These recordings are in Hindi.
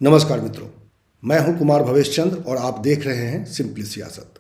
नमस्कार मित्रों, मैं हूं कुमार भवेश चंद्र और आप देख रहे हैं सिंपली सियासत।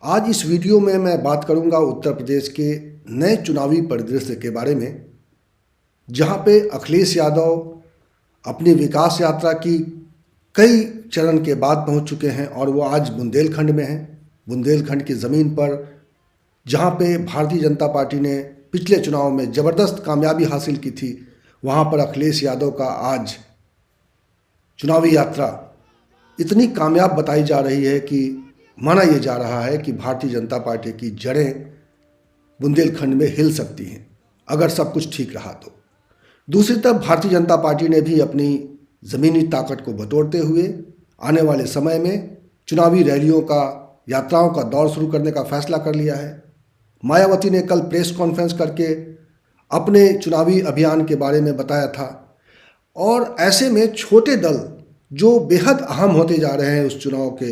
आज इस वीडियो में मैं बात करूंगा उत्तर प्रदेश के नए चुनावी परिदृश्य के बारे में, जहां पे अखिलेश यादव अपनी विकास यात्रा की कई चरण के बाद पहुंच चुके हैं और वो आज बुंदेलखंड में हैं। बुंदेलखंड की ज़मीन पर जहां पे भारतीय जनता पार्टी ने पिछले चुनाव में ज़बरदस्त कामयाबी हासिल की थी, वहां पर अखिलेश यादव का आज चुनावी यात्रा इतनी कामयाब बताई जा रही है कि माना यह जा रहा है कि भारतीय जनता पार्टी की जड़ें बुंदेलखंड में हिल सकती हैं अगर सब कुछ ठीक रहा तो। दूसरी तरफ भारतीय जनता पार्टी ने भी अपनी ज़मीनी ताकत को बटोरते हुए आने वाले समय में चुनावी रैलियों का, यात्राओं का दौर शुरू करने का फैसला कर लिया है। मायावती ने कल प्रेस कॉन्फ्रेंस करके अपने चुनावी अभियान के बारे में बताया था और ऐसे में छोटे दल जो बेहद अहम होते जा रहे हैं उस चुनाव के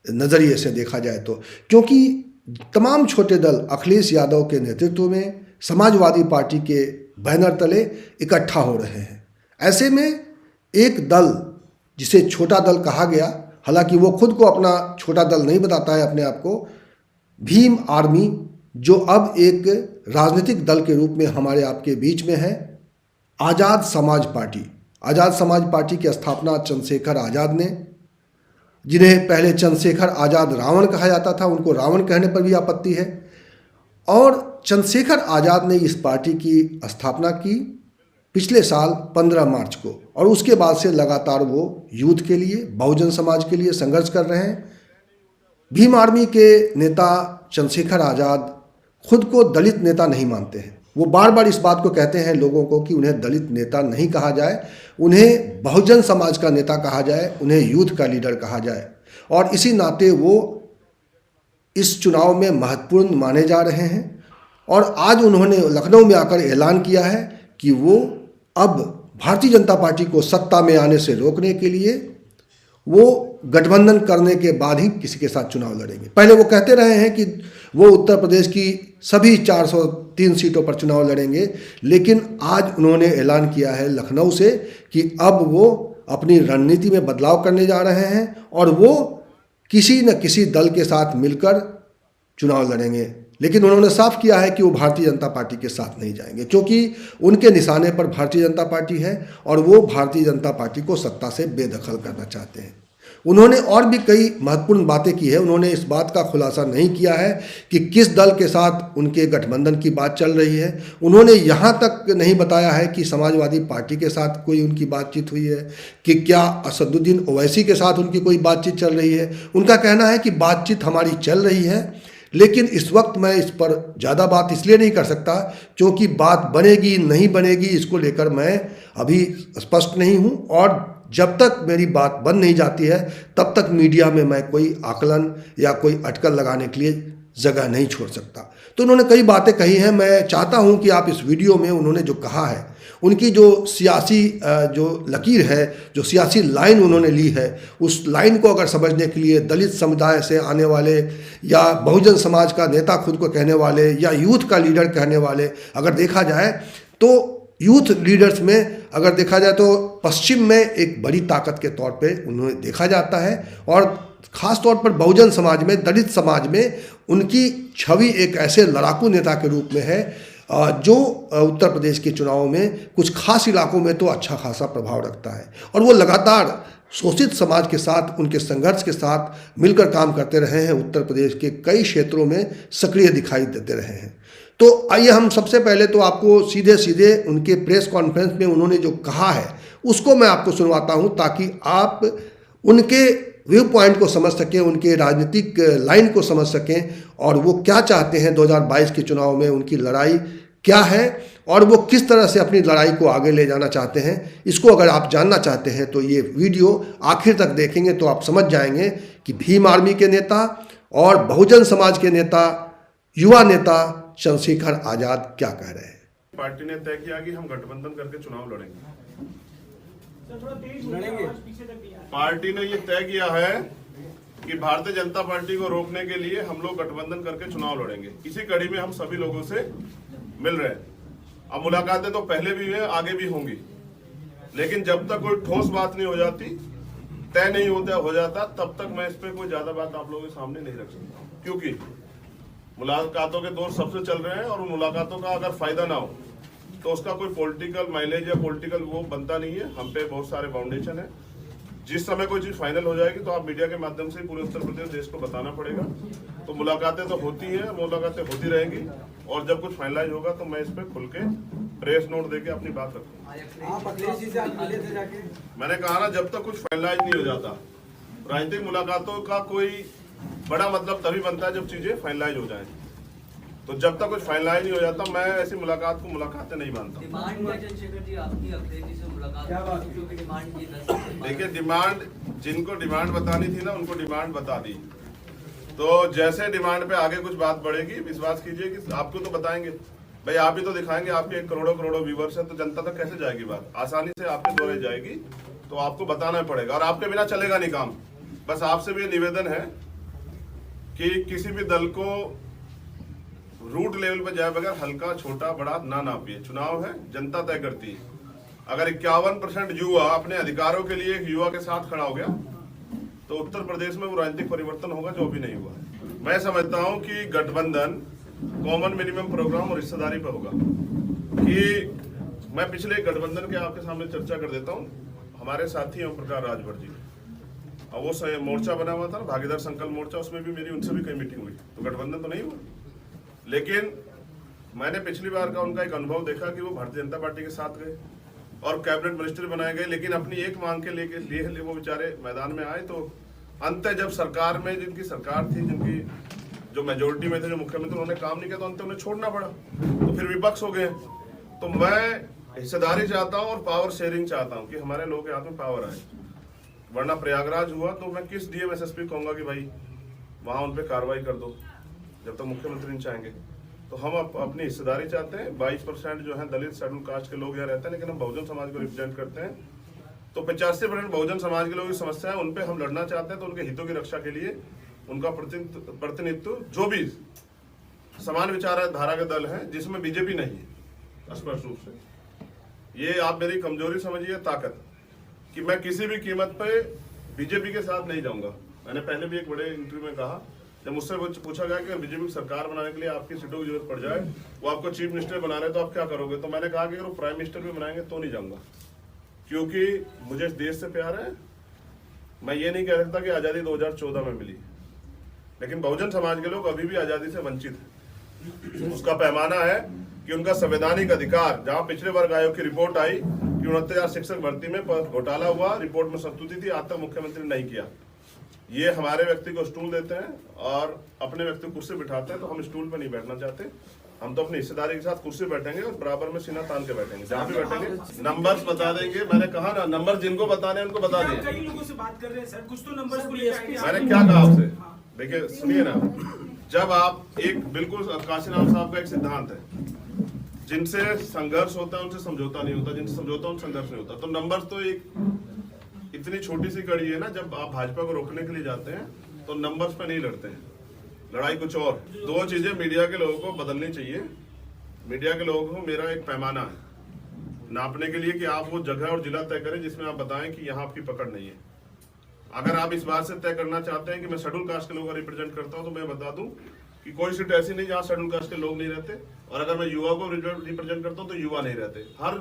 नज़रिए से देखा जाए तो, क्योंकि तमाम छोटे दल अखिलेश यादव के नेतृत्व में समाजवादी पार्टी के बैनर तले इकट्ठा हो रहे हैं। ऐसे में एक दल जिसे छोटा दल कहा गया, हालांकि वो खुद को अपना छोटा दल नहीं बताता है अपने आप को, भीम आर्मी, जो अब एक राजनीतिक दल के रूप में हमारे आपके बीच में है, आज़ाद समाज पार्टी। आज़ाद समाज पार्टी की स्थापना चंद्रशेखर आज़ाद ने, जिन्हें पहले चंद्रशेखर आज़ाद रावण कहा जाता था, उनको रावण कहने पर भी आपत्ति है। और चंद्रशेखर आज़ाद ने इस पार्टी की स्थापना की पिछले साल 15 मार्च को, और उसके बाद से लगातार वो यूथ के लिए, बहुजन समाज के लिए संघर्ष कर रहे हैं। भीम आर्मी के नेता चंद्रशेखर आज़ाद खुद को दलित नेता नहीं मानते हैं। वो बार बार इस बात को कहते हैं लोगों को कि उन्हें दलित नेता नहीं कहा जाए, उन्हें बहुजन समाज का नेता कहा जाए, उन्हें यूथ का लीडर कहा जाए। और इसी नाते वो इस चुनाव में महत्वपूर्ण माने जा रहे हैं। और आज उन्होंने लखनऊ में आकर ऐलान किया है कि वो अब भारतीय जनता पार्टी को सत्ता में आने से रोकने के लिए वो गठबंधन करने के बाद ही किसी के साथ चुनाव लड़ेंगे। पहले वो कहते रहे हैं कि वो उत्तर प्रदेश की सभी 403 सीटों पर चुनाव लड़ेंगे, लेकिन आज उन्होंने ऐलान किया है लखनऊ से कि अब वो अपनी रणनीति में बदलाव करने जा रहे हैं और वो किसी न किसी दल के साथ मिलकर चुनाव लड़ेंगे। लेकिन उन्होंने साफ किया है कि वो भारतीय जनता पार्टी के साथ नहीं जाएंगे, क्योंकि उनके निशाने पर भारतीय जनता पार्टी है और वो भारतीय जनता पार्टी को सत्ता से बेदखल करना चाहते हैं। उन्होंने और भी कई महत्वपूर्ण बातें की है। उन्होंने इस बात का खुलासा नहीं किया है कि किस दल के साथ उनके गठबंधन की बात चल रही है। उन्होंने यहाँ तक नहीं बताया है कि समाजवादी पार्टी के साथ कोई उनकी बातचीत हुई है, कि क्या असदुद्दीन ओवैसी के साथ उनकी कोई बातचीत चल रही है। उनका कहना है कि बातचीत हमारी चल रही है, लेकिन इस वक्त मैं इस पर ज़्यादा बात इसलिए नहीं कर सकता क्योंकि बात बनेगी नहीं बनेगी इसको लेकर मैं अभी स्पष्ट नहीं हूँ, और जब तक मेरी बात बन नहीं जाती है तब तक मीडिया में मैं कोई आकलन या कोई अटकल लगाने के लिए जगह नहीं छोड़ सकता। तो उन्होंने कई बातें कही हैं। मैं चाहता हूं कि आप इस वीडियो में उन्होंने जो कहा है, उनकी जो सियासी जो लकीर है, जो सियासी लाइन उन्होंने ली है, उस लाइन को अगर समझने के लिए दलित समुदाय से आने वाले या बहुजन समाज का नेता खुद को कहने वाले या यूथ का लीडर कहने वाले अगर देखा जाए तो यूथ लीडर्स में अगर देखा जाए तो पश्चिम में एक बड़ी ताकत के तौर पे उन्हें देखा जाता है, और ख़ास तौर पर बहुजन समाज में, दलित समाज में उनकी छवि एक ऐसे लड़ाकू नेता के रूप में है जो उत्तर प्रदेश के चुनावों में कुछ खास इलाकों में तो अच्छा खासा प्रभाव रखता है। और वो लगातार शोषित समाज के साथ, उनके संघर्ष के साथ मिलकर काम करते रहे हैं। उत्तर प्रदेश के कई क्षेत्रों में सक्रिय दिखाई देते रहे हैं। तो आइए हम सबसे पहले तो आपको सीधे सीधे उनके प्रेस कॉन्फ्रेंस में उन्होंने जो कहा है उसको मैं आपको सुनवाता हूं, ताकि आप उनके व्यू पॉइंट को समझ सकें, उनके राजनीतिक लाइन को समझ सकें, और वो क्या चाहते हैं 2022 के चुनाव में, उनकी लड़ाई क्या है और वो किस तरह से अपनी लड़ाई को आगे ले जाना चाहते हैं। इसको अगर आप जानना चाहते हैं तो ये वीडियो आखिर तक देखेंगे तो आप समझ जाएंगे कि भीम आर्मी के नेता और बहुजन समाज के नेता, युवा नेता चंद्रशेखर आज़ाद क्या कह रहे हैं। पार्टी ने तय किया कि हम गठबंधन करके चुनाव लड़ेंगे। पार्टी ने ये तय किया है कि भारतीय जनता पार्टी को रोकने के लिए हम लोग गठबंधन करके चुनाव लड़ेंगे। इसी कड़ी में हम सभी लोगों से मिल रहे हैं। अब मुलाकातें तो पहले भी हुई, आगे भी होंगी। लेकिन जब तक कोई ठोस बात नहीं हो जाती, तय नहीं हो जाता, तब तक मैं इस पर कोई ज्यादा बात आप लोगों के सामने नहीं रख सकता। क्योंकि मुलाकातों के दौर सबसे चल रहे हैं और उन मुलाकातों का अगर फायदा ना हो तो उसका कोई पॉलिटिकल माइलेज या पॉलिटिकल वो बनता नहीं है। हम पे बहुत सारे फाउंडेशन है। जिस समय कोई चीज फाइनल हो जाएगी तो आप मीडिया के माध्यम से पूरे उत्तर प्रदेश देश को बताना पड़ेगा। तो मुलाकातें तो होती हैं, मुलाकातें होती रहेंगी, और जब कुछ फाइनलाइज होगा तो मैं इस पे खुल के प्रेस नोट देके अपनी बात रखूंगा। आप अखिलेश जी से आज मिले थे जाके? मैंने कहा ना, जब तक कुछ फाइनलाइज नहीं हो जाता, राजनीतिक मुलाकातों का कोई बड़ा मतलब तभी बनता है जब चीजें फाइनलाइज हो जाए। तो जब तक कुछ फाइनलाइज नहीं हो जाता, मैं ऐसी मुलाकात को मुलाकातें नहीं मानता। देखिए, डिमांड जिनको डिमांड बतानी थी ना, उनको डिमांड बता दी। तो जैसे डिमांड पे आगे कुछ बात बढ़ेगी, विश्वास कीजिए कि आपको तो बताएंगे भाई, आप ही तो दिखाएंगे। आपके करोड़ों व्यूवर्स है, तो जनता तक कैसे जाएगी बात? आसानी से आपके द्वारा जाएगी, तो आपको बताना पड़ेगा, और आपके बिना चलेगा नहीं काम। बस आपसे भी निवेदन है कि किसी भी दल को रूट लेवल पर जाए बगैर हल्का छोटा बड़ा ना नापिए। चुनाव है, जनता तय करती है। अगर 51% युवा अपने अधिकारों के लिए एक युवा के साथ खड़ा हो गया, तो उत्तर प्रदेश में वो राजनीतिक परिवर्तन होगा जो अभी नहीं हुआ है। मैं समझता हूं कि गठबंधन कॉमन मिनिमम प्रोग्राम और हिस्सेदारी पर होगा। कि मैं पिछले गठबंधन के आपके सामने चर्चा कर देता हूं। हमारे साथी ओम प्रकाश राजभर जी, और वो मोर्चा बना हुआ था ना, भागीदार संकल्प मोर्चा, उसमें भी मेरी उनसे भी कई मीटिंग हुई। तो गठबंधन तो नहीं हुआ, लेकिन मैंने पिछली बार का उनका एक अनुभव देखा कि वो भारतीय जनता पार्टी के साथ गए और कैबिनेट मिनिस्टर बनाए गए, लेकिन अपनी एक मांग के लिए वो बेचारे मैदान में आए। तो अंत जब सरकार में जिनकी सरकार थी, जिनकी जो मेजोरिटी में थे, जो मुख्यमंत्री, उन्होंने काम नहीं किया, तो अंत उन्हें छोड़ना पड़ा। तो फिर विपक्ष हो गए। तो मैं हिस्सेदारी चाहता हूँ और पावर शेयरिंग चाहता हूँ कि हमारे लोगों के हाथ में पावर आए। वरना प्रयागराज हुआ तो मैं किस डीएम एसएसपी कहूंगा कि भाई वहां उन पर कार्रवाई कर दो, जब तक मुख्यमंत्री नहीं चाहेंगे। तो हम अपनी हिस्सेदारी चाहते हैं। 22% जो है दलित शेड्यूल कास्ट के लोग यहाँ रहते हैं, लेकिन हम बहुजन समाज को रिप्रेजेंट करते हैं। तो 85% बहुजन समाज के लोगों की समस्या है, उन पे हम लड़ना चाहते हैं। तो उनके हितों की रक्षा के लिए उनका प्रतिनिधित्व, जो भी समान विचारधारा के दल है, जिसमें बीजेपी नहीं है, स्पष्ट रूप से ये आप मेरी कमजोरी समझिए, ताकत, कि मैं किसी भी कीमत पे बीजेपी के साथ नहीं जाऊंगा। मैंने पहले भी एक बड़े इंटरव्यू में कहा, जब मुझसे पूछा गया कि बीजेपी सरकार बनाने के लिए आपकी सीटों की जरूरत पड़ जाए, वो आपको चीफ मिनिस्टर बना रहे, तो आप क्या करोगे? तो मैंने कहा कि अगर वो प्राइम मिनिस्टर भी बनाएंगे तो नहीं जाऊंगा, क्योंकि मुझे इस देश से प्यार है। मैं ये नहीं कह सकता कि आजादी 2014 में मिली, लेकिन बहुजन समाज के लोग अभी भी आजादी से वंचित है। उसका पैमाना है कि उनका संवैधानिक अधिकार, जहां पिछले वर्ग आयोग की रिपोर्ट आई कि 69,000 शिक्षक भर्ती में घोटाला हुआ, रिपोर्ट में संस्तुति थी, आज तक मुख्यमंत्री नहीं किया। ये हमारे व्यक्ति को स्टूल देते हैं और अपने व्यक्ति को कुर्सी बिठाते हैं, तो हम स्टूल पर नहीं बैठना चाहते। हम तो अपनी हिस्सेदारी के साथ कुर्सी बैठेंगे और बराबर में सीना तान के बैठेंगे। जहाँ भी बैठेंगे नंबर्स बता देंगे। मैंने कहा ना, नंबर जिनको बताने उनको बता दिए। कई लोगों से बात कर रहे हैं सर, कुछ तो नंबर्स को लेकर मैंने क्या कहा आपसे? देखिए सुनिए ना, जब आप एक बिल्कुल काशीराम साहब का एक सिद्धांत है, जिनसे संघर्ष होता है उनसे समझौता नहीं होता, जिनसे समझौता उनसे संघर्ष नहीं होता। तो नंबर्स तो एक इतनी छोटी सी कड़ी है ना, जब आप भाजपा को रोकने के लिए जाते हैं तो नंबर्स पे नहीं लड़ते हैं, लड़ाई कुछ और। दो चीजें मीडिया के लोगों को बदलनी चाहिए। मीडिया के लोगों को मेरा एक पैमाना है नापने के लिए कि आप वो जगह और जिला तय करें जिसमें आप बताएं कि यहाँ आपकी पकड़ नहीं है। अगर आप इस बात से तय करना चाहते हैं कि मैं शेड्यूल कास्ट के लोगों को रिप्रेजेंट करता हूं, तो मैं बता दूं कि कोई सीट ऐसी नहीं जहां शेड्यूल कास्ट के लोग नहीं रहते। और अगर मैं युवा को रिप्रेजेंट करता हूं तो युवा नहीं रहते। हर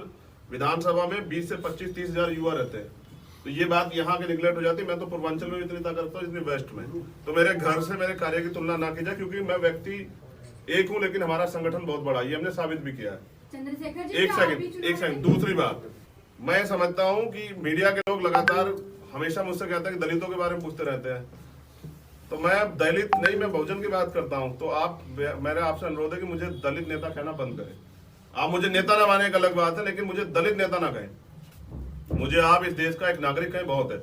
विधानसभा में 20 से 25-30 हजार युवा रहते हैं। तो ये बात यहाँ के निगलेक्ट हो जाती है। मैं तो पूर्वांचल में इतनी ताकत रखता हूँ जितनी वेस्ट में। तो मेरे घर से मेरे कार्य की तुलना ना की जाए, क्योंकि मैं व्यक्ति एक हूँ, लेकिन हमारा संगठन बहुत बड़ा, ये हमने साबित भी किया है। एक सेकंड, दूसरी बात, मैं समझता हूँ कि मीडिया के लोग लगातार हमेशा मुझसे कहते हैं कि दलितों के बारे में पूछते रहते हैं। तो मैं दलित नहीं, मैं बहुजन की बात करता हूँ। तो आप, मेरा आपसे अनुरोध है कि मुझे दलित नेता कहना बंद करें। आप मुझे नेता ना माने एक अलग बात है, लेकिन मुझे दलित नेता ना कहें। मुझे आप इस देश का एक नागरिक कहें बहुत है,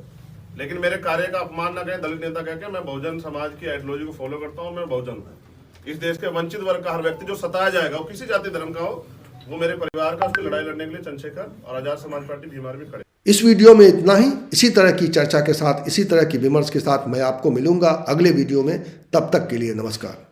लेकिन मेरे कार्य का अपमान ना कहें दलित नेता कह के। मैं बहुजन समाज की आइडियोलॉजी को फॉलो करता हूँ। मैं बहुजन हूँ। इस देश के वंचित वर्ग का हर व्यक्ति जो सताया जाएगा, वो किसी जाति धर्म का हो, वो मेरे परिवार का, उसकी लड़ाई लड़ने के लिए चंद्रशेखर और आजाद समाज पार्टी भीमार भी खड़े। इस वीडियो में इतना ही। इसी तरह की चर्चा के साथ, इसी तरह की विमर्श के साथ मैं आपको मिलूंगा अगले वीडियो में। तब तक के लिए नमस्कार।